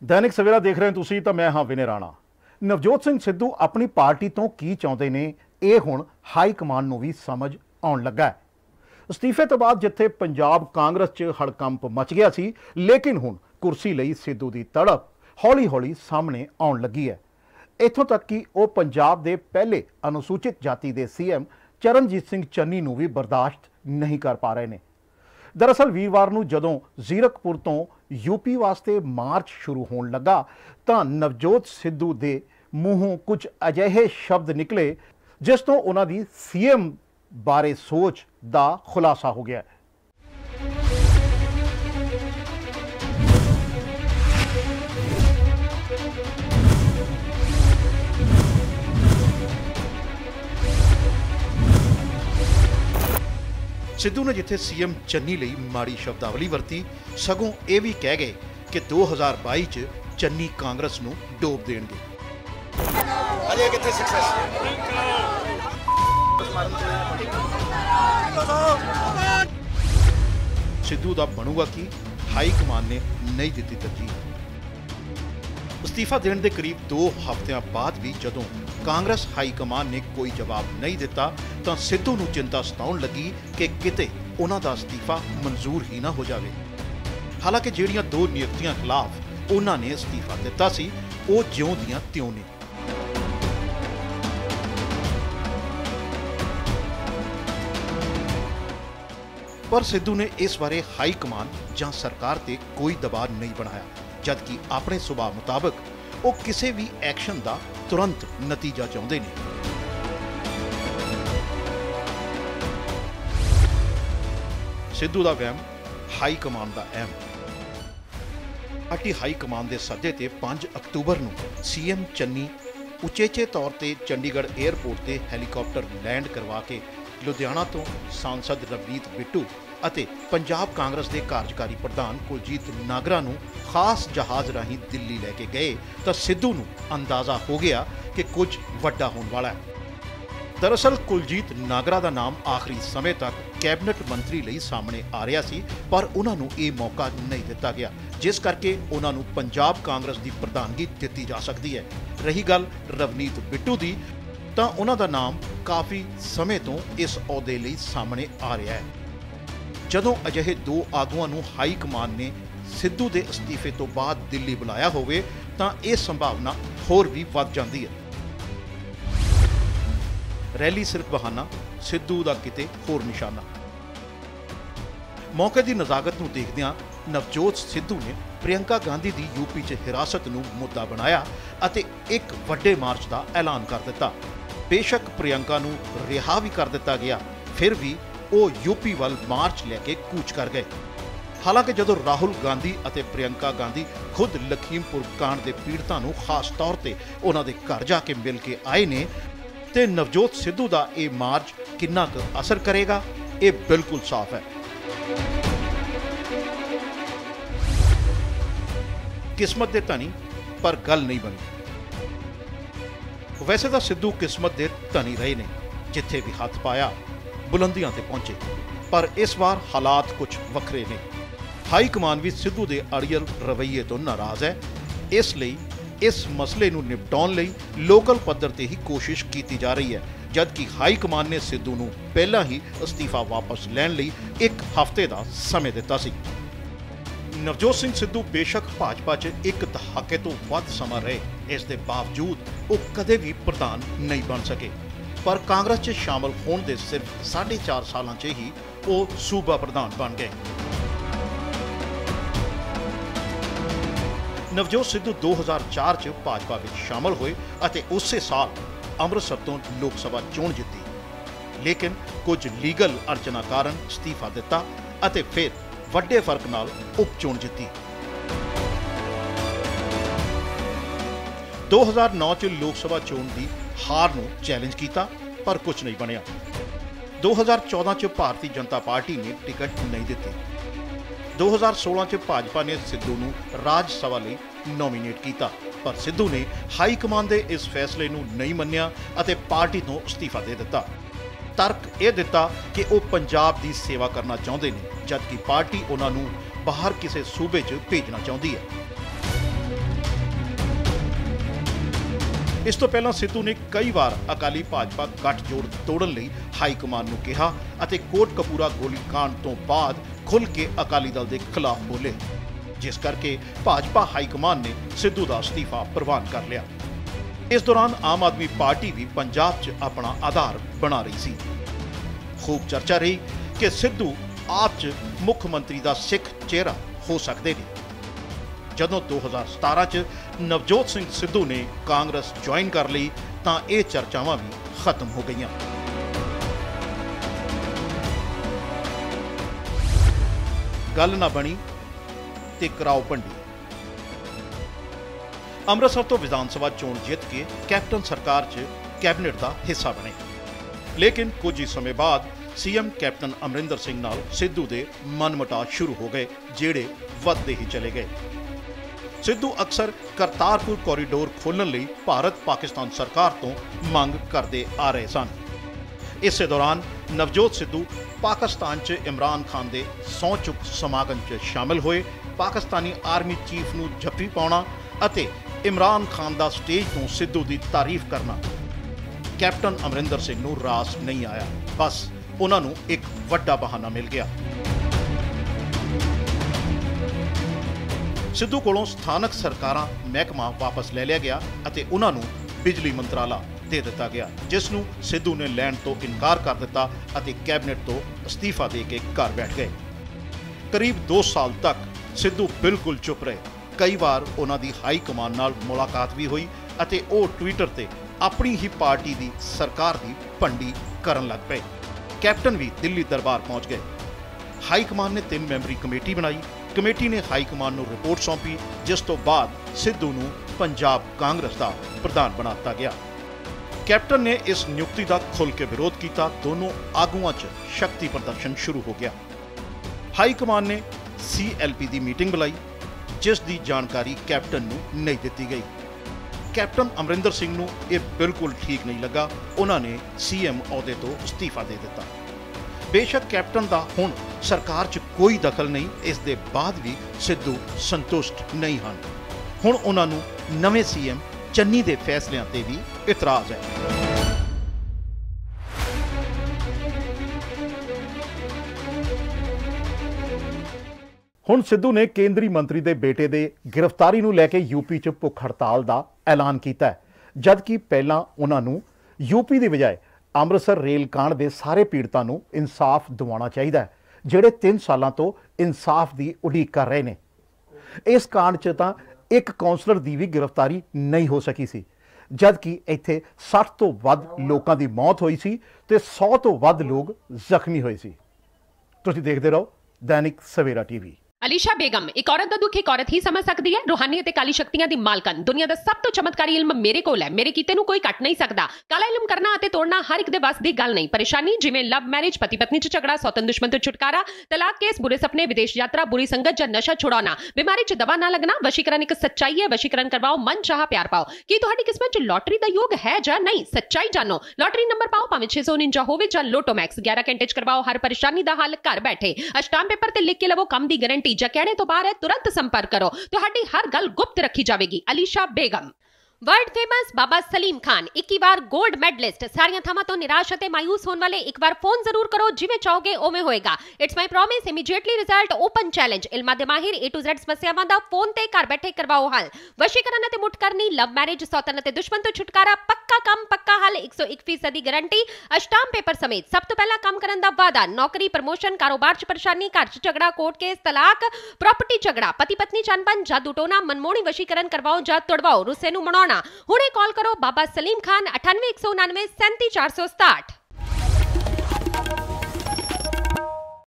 दैनिक सवेरा देख रहे हैं तुसी तो मैं हाँ विनय राणा। नवजोत सिंह सिद्धू अपनी पार्टी तो की चाहते ने ये हुण हाई कमान नूं भी समझ आउण लगा है। अस्तीफे तो बाद जिथे पंजाब कांग्रेस च हड़कंप मच गया सी, लेकिन हुण कुर्सी लई सिद्धू की तड़प हौली हौली सामने आउण लगी है। इत्थों तक कि वह पंजाब के पहले अनुसूचित जाति के सीएम चरणजीत सिंह चन्नी नूं भी बर्दाश्त नहीं कर पा रहे हैं। दरअसल वीरवार नूं जदों जीरकपुर तो यूपी वास्ते मार्च शुरू होने लगा तो नवजोत सिद्धू के मूहों कुछ अजिहे शब्द निकले जिस तो उन्हां दी सीएम बारे सोच का खुलासा हो गया। सिद्धू ने जिथे सीएम चन्नी लई माड़ी शब्दावली वरती, सगों ये भी कह गए कि 2022 च चन्नी कांग्रेस नूं डोब देणगे। सिद्धू दा बनूगा कि हाई कमान ने नहीं दी तरजीह। इस्तीफा देने के करीब 2 हफ्तियां बाद भी जदों कांग्रेस हाई कमान ने कोई जवाब नहीं दिता तो सिद्धू नूं चिंता सताउण लगी कि किते उन्हां दा इस्तीफा मंजूर ही ना हो जाए। हालांकि जिहड़ियां 2 नियुक्तियां खिलाफ उन्हां ने इस्तीफा दिता सी वो ज्यों दियां त्यों ने। पर सिद्धू ने इस बारे हाई कमान जां सरकार ते कोई दबाव नहीं बनाया, जबकि अपने सुभाव मुताबिक वो किसी भी एक्शन का तुरंत नतीजा चाहते हैं। सिद्धू का वहम हाई कमान का अहम। पार्टी हाई कमान के सदे ते 5 अक्तूबर नूं सीएम चन्नी उचेचे तौर पर चंडीगढ़ एयरपोर्ट से हैलीकॉप्टर लैंड करवा के लुधियाना तो सांसद रवनीत बिट्टू ਅਤੇ पंजाब कांग्रेस के कार्यकारी प्रधान कुलजीत नागरा नूं खास जहाज राही दिल्ली लैके गए तो सिद्धू नूं अंदाजा हो गया कि कुछ वड्डा होने वाला है। दरअसल कुलजीत नागरा का नाम आखिरी समय तक कैबिनेट मंत्री लई सामने आ रहा सी, पर उन्होंने ये मौका नहीं दिता गया, जिस करके उन्होंने पंजाब कांग्रेस की प्रधानगी दी जा सकती है। रही गल रवनीत बिट्टू की, तो उन्हों का नाम काफ़ी समय तो इस अहुदे लई सामने आ रहा है। जदों अजिहे 2 आगुआं नूं हाई कमान ने सिद्धू के इस्तीफे तो बाद दिल्ली बुलाया होवे तां यह संभावना होर भी वध जांदी है। रैली सिर्फ बहाना, सिद्धू का किते होर निशाना। मौके की नज़ाकत नूं देखदिआं नवजोत सिद्धू ने प्रियंका गांधी की यूपी च हिरासत नूं मुद्दा बनाया अते एक वड्डे मार्च का ऐलान कर दिता। बेशक प्रियंका नूं रिहा भी कर दिता गया, फिर भी वो यूपी वाल मार्च लैके कूच कर गए। हालांकि जदों राहुल गांधी और प्रियंका गांधी खुद लखीमपुर कांड के पीड़ितों को खास तौर पर उन्होंने घर जाके मिल के आए ने, तो नवजोत सिद्धू का ये मार्च कितना क असर करेगा ये बिल्कुल साफ है। किस्मत दे धनी पर गल नहीं बनी। वैसे तो सिद्धू किस्मत के धनी रहे ने, जिथे भी हाथ पाया बुलंदियां ते पहुंचे, पर इस बार हालात कुछ वखरे ने। हाई कमान भी सिद्धू के अड़ियल रवैये तो नाराज है, इसलिए इस मसले नूं निपटाउण लई लोकल पद्धर ते ही कोशिश की जा रही है, जबकि हाई कमान ने सिद्धू नूं पहला ही इस्तीफा वापस लैण लई 1 हफ्ते का समय दिता सी। नवजोत सिंह सिद्धू बेशक भाजपा च 1 दहाके तो वध समा रहे, इस दे बावजूद वो कदे भी प्रधान नहीं बन सके, पर कांग्रेस च शामिल होने के सिर्फ 4.5 सालों च ही वो सूबा प्रधान बन गए। नवजोत सिद्धू 2004 च भाजपा में शामिल हुए और उस साल अमृतसर तो लोक सभा चोण जीती, लेकिन कुछ लीगल अड़चना कारण इस्तीफा दिता और फिर वड्डे फर्क नाल उप चोण जीती। 2009 च लोक सभा चोण की हार नूं चैलेंज किया, पर कुछ नहीं बनया। 2014 च भारतीय जनता पार्टी ने टिकट नहीं दी। 2016 च भाजपा ने सिद्धू नूं राज सभा लई नॉमीनेट किया, पर सिद्धू ने हाई कमान के इस फैसले नूं नहीं मन्निया और पार्टी तो इस्तीफा दे दिता। तर्क यह दिता कि वो पंजाब की सेवा करना चाहते हैं, जबकि पार्टी उन्होंने बाहर किसी सूबे च भेजना चाहती है। ਇਸ ਤੋਂ ਪਹਿਲਾਂ ਸਿੱਧੂ ਨੇ ਕਈ ਵਾਰ ਅਕਾਲੀ ਭਾਜਪਾ ਗੱਠਜੋੜ ਤੋੜਨ ਲਈ ਹਾਈ ਕਮਾਨ ਨੂੰ ਕਿਹਾ ਅਤੇ ਕੋਟਕਪੂਰਾ ਗੋਲੀकांड ਤੋਂ ਬਾਅਦ ਖੁੱਲ੍ਹ ਕੇ ਅਕਾਲੀ ਦਲ ਦੇ ਖਿਲਾਫ ਬੋਲੇ, ਜਿਸ ਕਰਕੇ ਭਾਜਪਾ ਹਾਈ ਕਮਾਨ ਨੇ ਸਿੱਧੂ ਦਾ ਅਸਤੀਫਾ ਪ੍ਰਵਾਨ ਕਰ ਲਿਆ। ਇਸ ਦੌਰਾਨ ਆਮ ਆਦਮੀ ਪਾਰਟੀ ਵੀ ਪੰਜਾਬ 'ਚ ਆਪਣਾ ਆਧਾਰ ਬਣਾ ਰਹੀ ਸੀ। ਖੂਬ ਚਰਚਾ ਰਹੀ ਕਿ ਸਿੱਧੂ ਆਪ 'ਚ ਮੁੱਖ ਮੰਤਰੀ ਦਾ ਸਿੱਖ ਚਿਹਰਾ ਹੋ ਸਕਦੇ ਨੇ। ਜਦੋਂ 2017 'ਚ ਨਵਜੋਤ ਸਿੰਘ ਸਿੱਧੂ ਨੇ ਕਾਂਗਰਸ ਜੁਆਇਨ ਕਰ ਲਈ ਤਾਂ ਇਹ ਚਰਚਾਵਾਂ ਵੀ ਖਤਮ ਹੋ ਗਈਆਂ। ਗੱਲ ਨਾ ਬਣੀ ਤੇ ਕਰਾਓ ਭੰਡੀ। ਅੰਮ੍ਰਿਤਸਰ ਤੋਂ ਵਿਧਾਨ ਸਭਾ ਚੋਣ ਜਿੱਤ ਕੇ ਕੈਪਟਨ ਸਰਕਾਰ 'ਚ ਕੈਬਨਿਟ ਦਾ ਹਿੱਸਾ ਬਣੇ, ਲੇਕਿਨ ਕੁਝ ਹੀ ਸਮੇਂ ਬਾਅਦ ਸੀਐਮ ਕੈਪਟਨ ਅਮਰਿੰਦਰ ਸਿੰਘ ਨਾਲ ਸਿੱਧੂ ਦੇ ਮਨਮੁਟਾਵ ਸ਼ੁਰੂ ਹੋ ਗਏ, ਜਿਹੜੇ ਵੱਧਦੇ ਹੀ ਚਲੇ ਗਏ। ਸਿੱਧੂ ਅਕਸਰ ਕਰਤਾਰਪੁਰ ਕੋਰੀਡੋਰ ਖੋਲ੍ਹਣ ਲਈ ਭਾਰਤ ਪਾਕਿਸਤਾਨ ਸਰਕਾਰ ਤੋਂ ਮੰਗ ਕਰਦੇ ਆ ਰਹੇ ਸਨ। ਇਸੇ ਦੌਰਾਨ ਨਵਜੋਤ ਸਿੱਧੂ ਪਾਕਿਸਤਾਨ 'ਚ ਇਮਰਾਨ ਖਾਨ ਦੇ ਸਹੁੰ ਚੁੱਕ ਸਮਾਗਮ 'ਚ ਸ਼ਾਮਿਲ ਹੋਏ। ਪਾਕਿਸਤਾਨੀ ਆਰਮੀ ਚੀਫ ਨੂੰ ਜੱਫੀ ਪਾਉਣਾ ਅਤੇ ਇਮਰਾਨ ਖਾਨ ਦਾ ਸਟੇਜ ਤੋਂ ਸਿੱਧੂ ਦੀ ਤਾਰੀਫ ਕਰਨਾ ਕੈਪਟਨ ਅਮਰਿੰਦਰ ਸਿੰਘ ਨੂੰ ਰਾਸ ਨਹੀਂ ਆਇਆ। ਬਸ ਉਹਨਾਂ ਨੂੰ ਇੱਕ ਵੱਡਾ ਬਹਾਨਾ ਮਿਲ ਗਿਆ। ਸਿੱਧੂ ਕੋਲੋਂ ਸਥਾਨਕ ਸਰਕਾਰਾਂ ਮਹਿਕਮਾ ਵਾਪਸ ਲੈ ਲਿਆ ਗਿਆ ਅਤੇ ਉਹਨਾਂ ਨੂੰ ਬਿਜਲੀ ਮੰਤਰਾਲਾ ਦੇ ਦਿੱਤਾ ਗਿਆ, ਜਿਸ ਨੂੰ ਸਿੱਧੂ ਨੇ ਲੈਣ ਤੋਂ ਇਨਕਾਰ ਕਰ ਦਿੱਤਾ ਅਤੇ ਕੈਬਨਿਟ ਤੋਂ ਅਸਤੀਫਾ ਦੇ ਕੇ ਘਰ ਬੈਠ ਗਏ। ਕਰੀਬ 2 ਸਾਲ ਤੱਕ ਸਿੱਧੂ ਬਿਲਕੁਲ ਚੁੱਪ ਰਹੇ। ਕਈ ਵਾਰ ਉਹਨਾਂ ਦੀ ਹਾਈ ਕਮਾਨ ਨਾਲ ਮੁਲਾਕਾਤ ਵੀ ਹੋਈ ਅਤੇ ਉਹ ਟਵਿੱਟਰ ਤੇ ਆਪਣੀ ਹੀ ਪਾਰਟੀ ਦੀ ਸਰਕਾਰ ਦੀ ਭੰਡੀ ਕਰਨ ਲੱਗ ਪਏ। ਕੈਪਟਨ ਵੀ ਦਿੱਲੀ ਦਰਬਾਰ ਪਹੁੰਚ ਗਏ। ਹਾਈ ਕਮਾਨ ਨੇ 3 ਮੈਂਬਰੀ ਕਮੇਟੀ ਬਣਾਈ। ਕਮੇਟੀ ਨੇ ਹਾਈ ਕਮਾਨ ਨੂੰ ਰਿਪੋਰਟ ਸੌਂਪੀ, ਜਿਸ ਤੋਂ ਬਾਅਦ ਸਿੱਧੂ ਨੂੰ ਪੰਜਾਬ ਕਾਂਗਰਸ ਦਾ ਪ੍ਰਧਾਨ ਬਣਾ ਦਿੱਤਾ ਗਿਆ। ਕੈਪਟਨ ਨੇ ਇਸ ਨਿਯੁਕਤੀ ਦਾ ਖੁੱਲ੍ਹ ਕੇ ਵਿਰੋਧ ਕੀਤਾ। ਦੋਨੋਂ ਆਗੂਆਂ 'ਚ ਸ਼ਕਤੀ ਪ੍ਰਦਰਸ਼ਨ ਸ਼ੁਰੂ ਹੋ ਗਿਆ। ਹਾਈ ਕਮਾਨ ਨੇ CLP ਦੀ ਮੀਟਿੰਗ ਬੁਲਾਈ, ਜਿਸ ਦੀ ਜਾਣਕਾਰੀ ਕੈਪਟਨ ਨੂੰ ਨਹੀਂ ਦਿੱਤੀ ਗਈ। ਕੈਪਟਨ ਅਮਰਿੰਦਰ ਸਿੰਘ ਨੂੰ ਇਹ ਬਿਲਕੁਲ ਠੀਕ ਨਹੀਂ ਲੱਗਾ। ਉਹਨਾਂ ਨੇ CM ਅਹੁਦੇ ਤੋਂ ਅਸਤੀਫਾ ਦੇ ਦਿੱਤਾ। ਬੇਸ਼ੱਕ ਕੈਪਟਨ ਦਾ ਹੁਣ ਸਰਕਾਰ 'ਚ ਕੋਈ ਦਖਲ ਨਹੀਂ, ਇਸ ਦੇ ਬਾਅਦ ਵੀ ਸਿੱਧੂ ਸੰਤੁਸ਼ਟ ਨਹੀਂ ਹਨ। ਹੁਣ ਉਹਨਾਂ ਨੂੰ ਨਵੇਂ CM ਚੰਨੀ ਦੇ ਫੈਸਲਿਆਂ ਤੇ ਵੀ ਇਤਰਾਜ਼ ਹੈ। ਹੁਣ ਸਿੱਧੂ ਨੇ ਕੇਂਦਰੀ ਮੰਤਰੀ ਦੇ ਬੇਟੇ ਦੇ ਗ੍ਰਿਫਤਾਰੀ ਨੂੰ ਲੈ ਕੇ ਯੂਪੀ 'ਚ ਭੁੱਖ ਹੜਤਾਲ ਦਾ ਐਲਾਨ ਕੀਤਾ ਹੈ, ਜਦਕਿ ਪਹਿਲਾਂ ਉਹਨਾਂ ਨੂੰ ਯੂਪੀ ਦੀ ਬਜਾਏ ਅੰਮ੍ਰਿਤਸਰ ਰੇਲ ਕਾਂਡ ਦੇ ਸਾਰੇ ਪੀੜਤਾਂ ਨੂੰ ਇਨਸਾਫ ਦਿਵਾਉਣਾ ਚਾਹੀਦਾ ਹੈ, ਜਿਹੜੇ 3 ਸਾਲਾਂ ਤੋਂ ਇਨਸਾਫ ਦੀ ਉਡੀਕ ਕਰ ਰਹੇ ਨੇ। ਇਸ ਕਾਂਡ 'ਚ ਤਾਂ ਇੱਕ ਕਾਉਂਸਲਰ ਦੀ ਵੀ ਗ੍ਰਿਫਤਾਰੀ ਨਹੀਂ ਹੋ ਸਕੀ ਸੀ, ਜਦਕਿ ਇੱਥੇ 60 ਤੋਂ ਵੱਧ ਲੋਕਾਂ ਦੀ ਮੌਤ ਹੋਈ ਸੀ ਤੇ 100 ਤੋਂ ਵੱਧ ਲੋਕ ਜ਼ਖਮੀ ਹੋਏ ਸੀ। ਤੁਸੀਂ ਦੇਖਦੇ ਰਹੋ ਦੈਨਿਕ ਸਵੇਰਾ TV। ਅਲੀਸ਼ਾ ਬੇਗਮ ਇੱਕ ਔਰਤ ਦਾ ਦੁੱਖ ਇੱਕ ਔਰਤ ਹੀ ਸਮਝ ਸਕਦੀ ਹੈ। ਰੂਹਾਨੀ ਅਤੇ ਕਾਲੀ ਸ਼ਕਤੀਆਂ ਦੀ ਮਾਲਕਨ, ਦੁਨੀਆ ਦਾ ਸਭ ਤੋਂ ਚਮਤਕਾਰੀ ਇਲਮ ਮੇਰੇ ਕੋਲ ਹੈ। ਮੇਰੇ ਕੀਤੇ ਨੂੰ ਕੋਈ ਕੱਟ ਨਹੀਂ ਸਕਦਾ। ਕਾਲਾ ਇਲਮ ਕਰਨਾ ਅਤੇ ਤੋੜਨਾ ਹਰ ਇੱਕ ਦੇ ਵੱਸ ਦੀ ਗੱਲ ਨਹੀਂ। ਪਰੇਸ਼ਾਨੀ ਜਿਵੇਂ ਲਵ ਮੈਰਿਜ, ਪਤੀ ਪਤਨੀ 'ਚ ਝਗੜਾ, ਸੌਤਨ ਦੁਸ਼ਮਣ ਤੋਂ ਛੁਟਕਾਰਾ, ਤਲਾਕ ਕੇਸ, ਬੁਰੇ ਸੁਪਨੇ, ਵਿਦੇਸ਼ ਯਾਤਰਾ, ਬੁਰੀ ਸੰਗਤ ਜਾਂ ਨਸ਼ਾ ਛੁਡਾਉਣਾ, ਬਿਮਾਰੀ 'ਚ ਦਵਾ ਨਾ ਲੱਗਣਾ। ਵਸ਼ੀਕਰਨ ਇੱਕ ਸੱਚਾਈ ਹੈ। ਵਸ਼ੀਕਰਨ ਕਰਵਾਓ, ਮਨ ਚਾਹਾ ਪਿਆਰ ਪਾਓ। ਕੀ ਤੁਹਾਡੀ ਕਿਸਮਤ 'ਚ ਲੋਟਰੀ ਦਾ ਯੋਗ ਹੈ ਜਾਂ ਨਹੀਂ? ਸੱਚਾਈ ਜਾਣੋ। ਲੋਟਰੀ ਨੰਬਰ ਪਾਓ, ਭਾਵੇਂ 649 ਹੋਵੇ ਜਾਂ ਲੋਟੋ ਮੈਕਸ। 11 ਘੰਟੇ 'ਚ ਕਰਵਾਓ ਹਰ ਪਰੇਸ਼ਾਨੀ ਦਾ ਹੱਲ ਘਰ ਬੈਠੇ। ਅਸ਼ਟਾਮ ਪੇਪਰ ਤੇ ਲਿਖ ਕੇ ਲਵੋ ਕੰਮ ਦੀ ਗਾਰੰਟੀ। ਜਾਂ ਕਹਿਣੇ ਤੋਂ ਬਾਹਰ तुरंत संपर्क करो, ਤੁਹਾਡੀ ਹਰ ਗੱਲ ਗੁਪਤ ਰੱਖੀ ਜਾਵੇਗੀ। ਅਲੀਸ਼ਾ ਬੇਗਮ। वर्ल्ड फेमस बाबा सलीम खान 21 बार गोल्ड मेडलिस्ट। सारियां थावां तो निराश अते मायूस होने वाले एक बार फोन जरूर करो, जिवें चाहोगे उवें होएगा। It's my promise, immediately result, open challenge. इल्मां दे माहिर A to Z समस्यावां दा फोन ते घर बैठे करवाओ हल। वशीकरण अते मुठ करनी, लव मैरिज, सौतन अते दुश्मन तो छुटकारा, पक्का काम पक्का हल, 101% दी गारंटी। अष्टाम पेपर समेत सब तो पहला काम करन दा वादा। नौकरी, प्रमोशन, कारोबार च परेशानी, घर च झगड़ा, कोर्ट केस, तलाक, प्रॉपर्टी झगड़ा, पति पत्नी च अनबन, जादू टोना, मनमोहनी वशीकरण करवाओ जां तोड़वाओ, रुस्से नूं मनाउणा। हुणे कॉल करो बाबा सलीम खान 98 199 37 467।